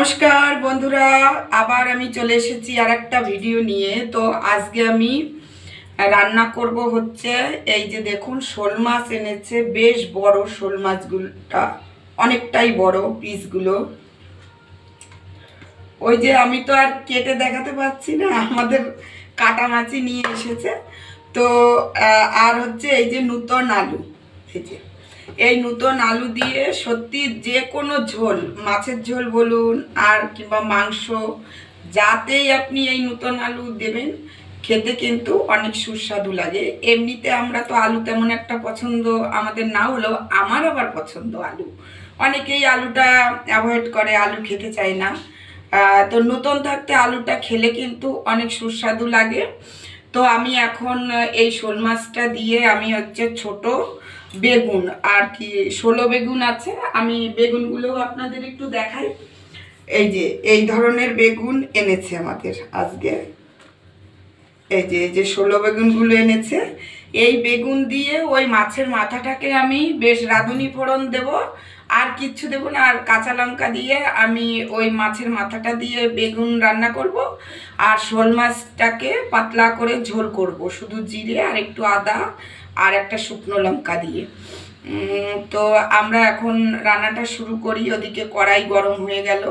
নমস্কার বন্ধুরা, আবার আমি চলে এসেছি আর একটা ভিডিও নিয়ে। তো আজকে আমি রান্না করব হচ্ছে এই যে দেখুন, শোল মাছ এনেছে। বেশ বড় শোল মাছগুলোটা, অনেকটাই বড় পিসগুলো। ওই যে আমি তো আর কেটে দেখাতে পারছি না, আমাদের কাটা মাছই নিয়ে এসেছে। তো আর হচ্ছে এই যে নূতন আলু, এই যে এই নূতন আলু দিয়ে সত্যি যে কোনো ঝোল, মাছের ঝোল বলুন আর কিংবা মাংস, যাতেই আপনি এই নূতন আলু দেবেন খেতে কিন্তু অনেক সুস্বাদু লাগে। এমনিতে আমরা তো আলু তেমন একটা পছন্দ আমাদের না হলেও আমার আবার পছন্দ আলু। অনেকেই আলুটা অ্যাভয়েড করে, আলু খেতে চায় না। তো নতুন থাকতে আলুটা খেলে কিন্তু অনেক সুস্বাদু লাগে। তো আমি এখন এই শোল মাছটা দিয়ে আমি হচ্ছে ছোট বেগুন আর কি, 16 বেগুন আছে। আমি বেগুনগুলো আপনাদের একটু দেখাই। এই যে এই ধরনের বেগুন এনেছে আমাদের আজকে। এই যে 16 বেগুনগুলো এনেছে। এই বেগুন দিয়ে ওই মাছের মাথাটাকে আমি বেশ রাঁধুনি ফোড়ন দেব, আর কিচ্ছু দেব না। আর কাঁচা লঙ্কা দিয়ে আমি ওই মাছের মাথাটা দিয়ে বেগুন রান্না করব, আর শোল মাছটাকে পাতলা করে ঝোল করব শুধু জিরে আর একটু আদা আর একটা শুকনো লঙ্কা দিয়ে। তো আমরা এখন রান্নাটা শুরু করি। ওদিকে কড়াই গরম হয়ে গেল।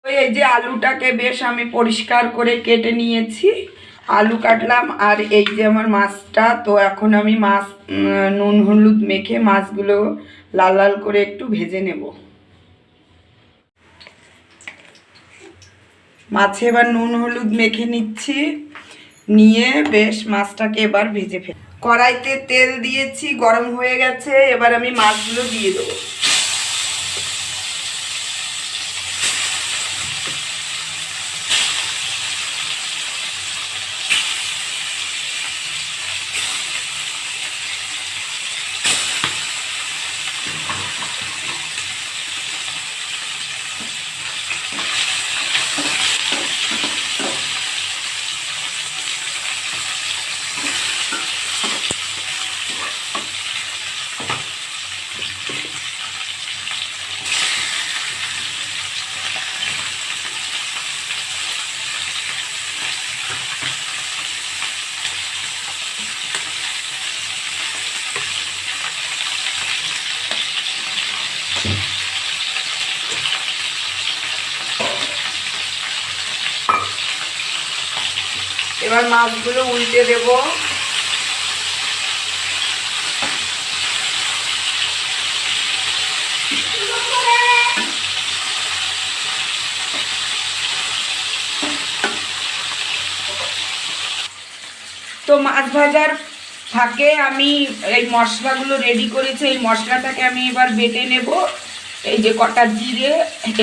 এই যে আলুটাকে বেশ আমি পরিষ্কার করে কেটে নিয়েছি, আলু কাটলাম। আর এই যে আমার মাছটা, তো এখন আমি মাছ নুন হলুদ মেখে মাছগুলো লাল লাল করে একটু ভেজে নেব। মাছে এবার নুন হলুদ মেখে নিচ্ছি, নিয়ে বেশ মাছটাকে এবার ভেজে ফেলি। কড়াইতে তেল দিয়েছি, গরম হয়ে গেছে। এবার আমি মাছগুলো দিয়ে দেবো। এবার মাছগুলো উল্টে দেব। তো মাছ ভাজার ফাঁকে আমি এই মশলাগুলো রেডি করেছি। এই মশলাটাকে আমি এবার বেটে নেব। এই যে কটা জিরে,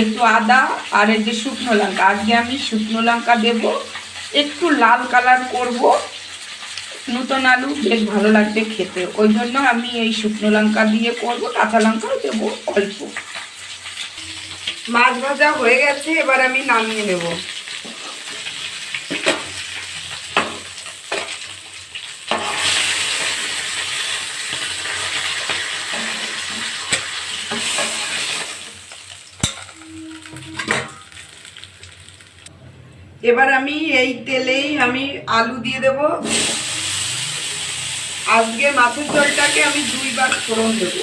একটু আদা আর এই যে শুকনো লঙ্কা। আজকে আমি শুকনো লঙ্কা দেব, একটু লাল কালার করব। নতুন আলু বেশ ভালো লাগবে খেতে, ওই জন্য আমি এই শুকনো লঙ্কা দিয়ে করব। কাঁচা লঙ্কাও দেবো অল্প। মাছ ভাজা হয়ে গেছে, এবার আমি নামিয়ে নেব। এবার আমি এই তেলেই আমি আলু দিয়ে দেব। আজকে মাছের ঝোলটাকে আমি 2 বার ফোড়ন দেব।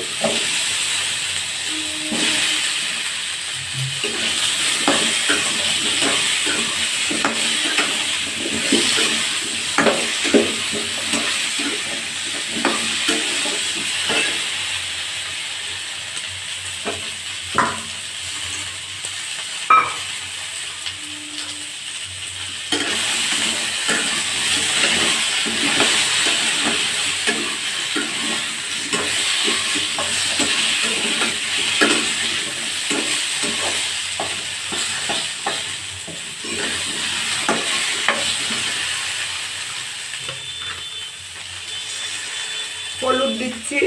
হলুদ দিচ্ছি,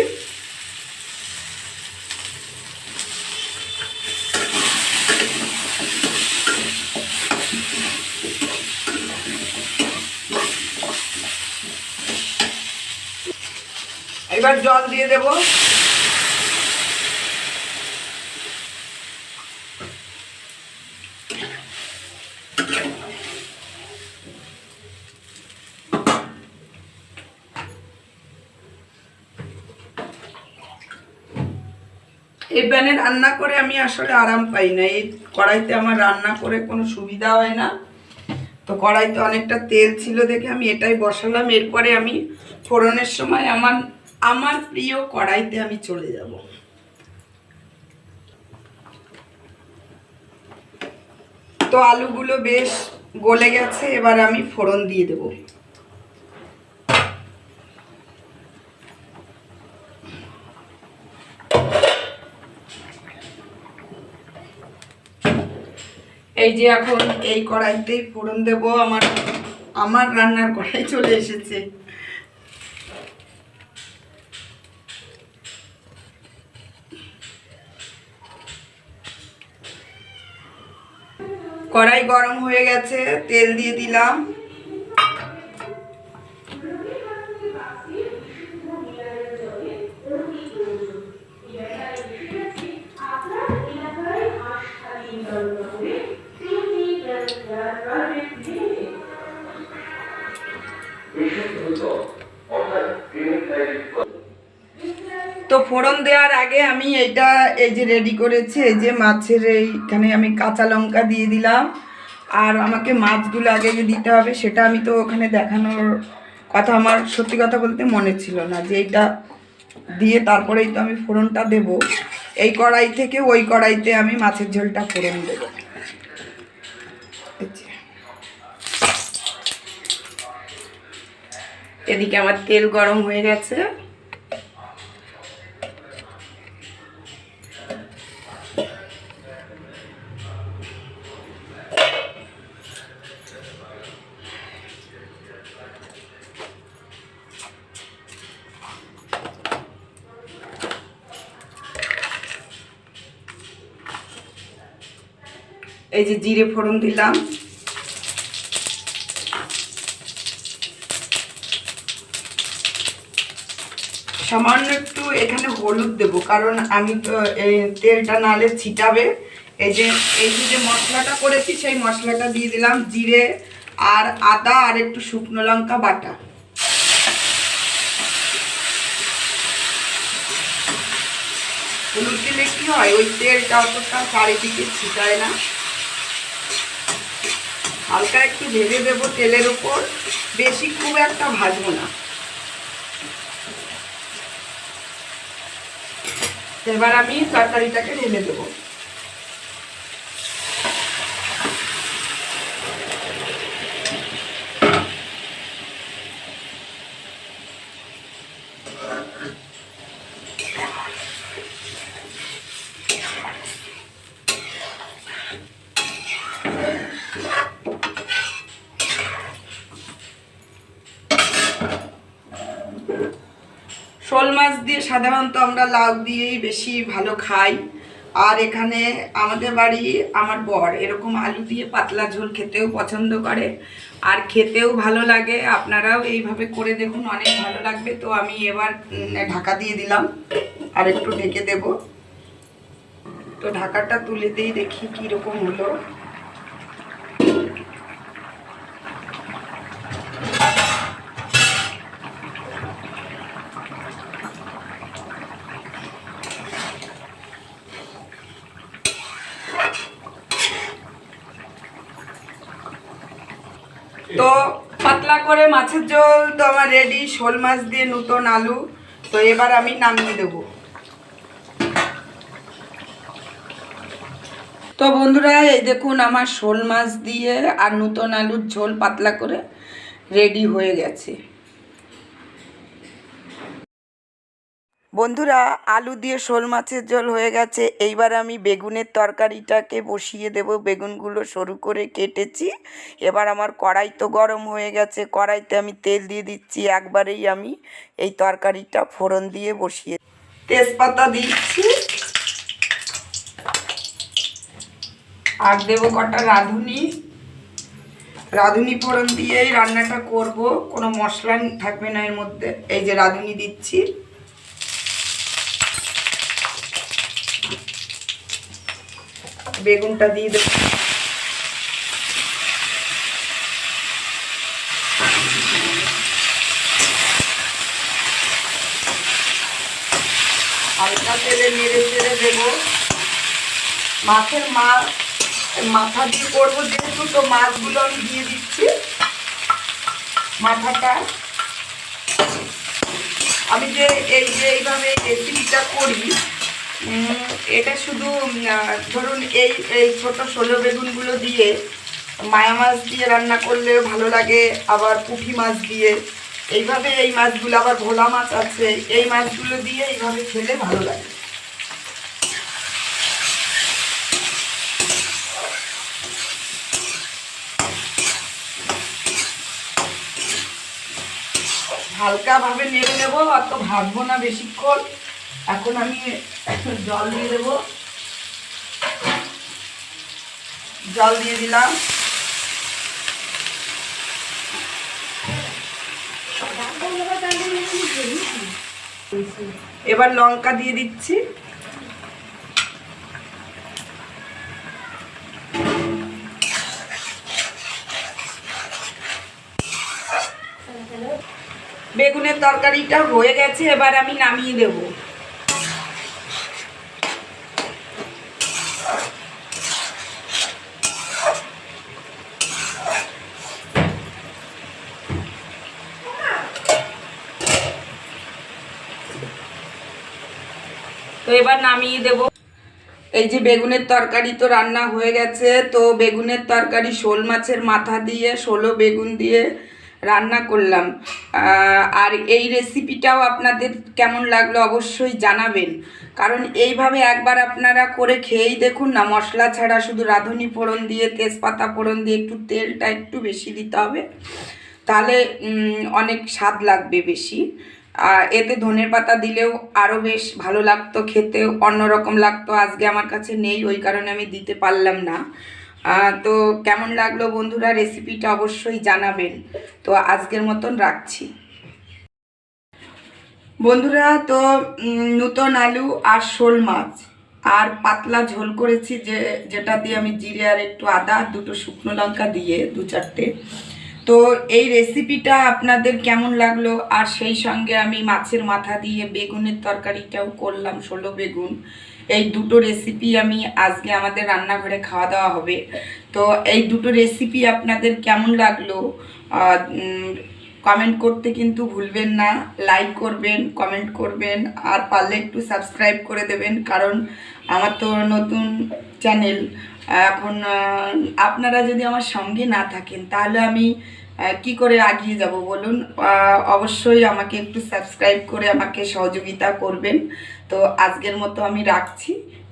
এবার জল দিয়ে দেব। এই প্যানে রান্না করে আমি আসলে আরাম পাই না, এই কড়াইতে আমার রান্না করে কোনো সুবিধা হয় না। তো কড়াইতে অনেকটা তেল ছিল দেখে আমি এটাই বসালাম। এরপরে আমি ফোড়নের সময় আমার আমার প্রিয় কড়াইতে আমি চলে যাব। তো আলুগুলো বেশ গলে গেছে, এবার আমি ফোড়ন দিয়ে দেব। এই যে এখন এই কড়াইতেই ফোড়ন দেব। আমার রান্নার কড়াই চলে এসেছে। কড়াই গরম হয়ে গেছে, তেল দিয়ে দিলাম। তো ফোড়ন দেওয়ার আগে আমি এই যে রেডি করেছি, এই যে মাছের এইখানে আমি কাঁচা লঙ্কা দিয়ে দিলাম। আর আমাকে মাছগুলো আগে দিতে হবে, সেটা আমি তো ওখানে দেখানোর কথা আমার সত্যি কথা বলতে মনে ছিল না, যে এইটা দিয়ে তারপরেই তো আমি ফোড়নটা দেব। এই কড়াই থেকে ওই কড়াইতে আমি মাছের ঝোলটা ফোড়ন দেব। এদিকে আমার তেল গরম হয়ে গেছে। এই যে জিরে ফোড়ন দিলাম। সামান্য একটু এখানে হলুদ দেব, কারণ আমি তো এই তেলটা নালে ছিটাবে। এই যে মশলাটা করেছি সেই মশলাটা দিয়ে দিলাম, জিরে আর আদা আর একটু শুকনো লঙ্কা বাটা। হলুদ দিলে কি হয়, ওই তেলটা অতটা চারিদিকে ছিটায় না। হালকা একটু ভেজে দেবো তেলের উপর, বেশি খুব একটা ভাজবো না। এবার আমি তরকারিটাকে ঢেলে দেবো। শোল মাছ দিয়ে সাধারণত আমরা লাউ দিয়েই বেশি ভালো খাই। আর এখানে আমাদের বাড়ি আমার বর এরকম আলু দিয়ে পাতলা ঝোল খেতেও পছন্দ করে, আর খেতেও ভালো লাগে। আপনারাও এইভাবে করে দেখুন, অনেক ভালো লাগবে। তো আমি এবার ঢাকা দিয়ে দিলাম, আর একটু ঢেকে দেব। তো ঢাকাটা তুলে দিয়ে দেখি কীরকম হলো। তো পাতলা করে মাছের ঝোল তো আমার রেডি, শোল মাছ দিয়ে নতুন আলু। তো এবার আমি নামিয়ে দেব। তো বন্ধুরা এই দেখুন আমার শোল মাছ দিয়ে আর নতুন আলুর ঝোল পাতলা করে রেডি হয়ে গেছে। বন্ধুরা আলু দিয়ে শোল মাছের ঝোল হয়ে গেছে। এইবার আমি বেগুনের তরকারিটাকে বসিয়ে দেব। বেগুনগুলো সরু করে কেটেছি। এবার আমার কড়াই তো গরম হয়ে গেছে, কড়াইতে আমি তেল দিয়ে দিচ্ছি। একবারেই আমি এই তরকারিটা ফোড়ন দিয়ে বসিয়ে, তেজপাতা দিচ্ছি আর দেবো কটা রাঁধুনি। রাঁধুনি ফোড়ন দিয়েই রান্নাটা করব, কোনো মশলা থাকবে না এর মধ্যে। এই যে রাঁধুনি দিচ্ছি। বেগুনটা দিয়ে দেব। চেড়ে দেবো। মাছের মাথা দিয়ে করবো যেহেতু, তো মাছগুলো আমি দিয়ে দিচ্ছি। মাথাটা আমি যে এইভাবে রেসিপিটা করি, এটা শুধু ধরুন এই ছোট ষোলো বেগুনগুলো দিয়ে মায়া মাছ দিয়ে রান্না করলেও ভালো লাগে, আবার পুঁটি মাছ দিয়ে এইভাবে, এই মাছগুলো আবার ভোলা মাছ আছে, এই মাছগুলো দিয়ে এইভাবে খেলে ভালো লাগে। হালকাভাবে নেড়ে নেবো, অত ভাজবো না বেশিক্ষণ। এখন আমি জল দিয়ে দেবো। জল দিয়ে দিলাম। এবার লঙ্কা দিয়ে দিচ্ছি। বেগুনের তরকারিটা হয়ে গেছে, এবার আমি নামিয়ে দেব। তো এবার নামিয়ে দেব। এই যে বেগুনের তরকারি তো রান্না হয়ে গেছে। তো বেগুনের তরকারি শোল মাছের মাথা দিয়ে, ষোলো বেগুন দিয়ে রান্না করলাম। আর এই রেসিপিটাও আপনাদের কেমন লাগলো অবশ্যই জানাবেন, কারণ এইভাবে একবার আপনারা করে খেয়েই দেখুন না, মশলা ছাড়া শুধু রাঁধুনি ফোড়ন দিয়ে, তেজপাতা ফোড়ন দিয়ে, একটু তেলটা একটু বেশি দিতে হবে, তাহলে অনেক স্বাদ লাগবে বেশি। আর এতে ধনের পাতা দিলেও আরও বেশ ভালো লাগতো, খেতে অন্যরকম লাগতো। আজকে আমার কাছে নেই, ওই কারণে আমি দিতে পারলাম না। তো কেমন লাগলো বন্ধুরা রেসিপিটা অবশ্যই জানাবেন। তো আজকের মতন রাখছি বন্ধুরা। তো নতুন আলু আর শোল মাছ আর পাতলা ঝোল করেছি, যেটা দিয়ে আমি জিরে আর একটু আদা, দুটো শুকনো লঙ্কা দিয়ে 2-4টে। তো এই রেসিপিটা আপনাদের কেমন লাগলো, আর সেই সঙ্গে আমি মাছের মাথা দিয়ে বেগুনের তরকারিটাও করলাম, ষোলো বেগুন। এই দুটো রেসিপি আমি আজকে আমাদের রান্নাঘরে খাওয়া দাওয়া হবে। তো এই দুটো রেসিপি আপনাদের কেমন লাগলো কমেন্ট করতে কিন্তু ভুলবেন না। লাইক করবেন, কমেন্ট করবেন, আর পারলে একটু সাবস্ক্রাইব করে দেবেন, কারণ আমার তো নতুন চ্যানেল। এখন আপনারা যদি আমার সঙ্গে না থাকেন তাহলে আমি কি করে এগিয়ে যাব বলুন। অবশ্যই আমাকে একটু সাবস্ক্রাইব করে আমাকে সহযোগিতা করবেন। তো আজকের মতো আমি রাখছি,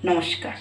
নমস্কার।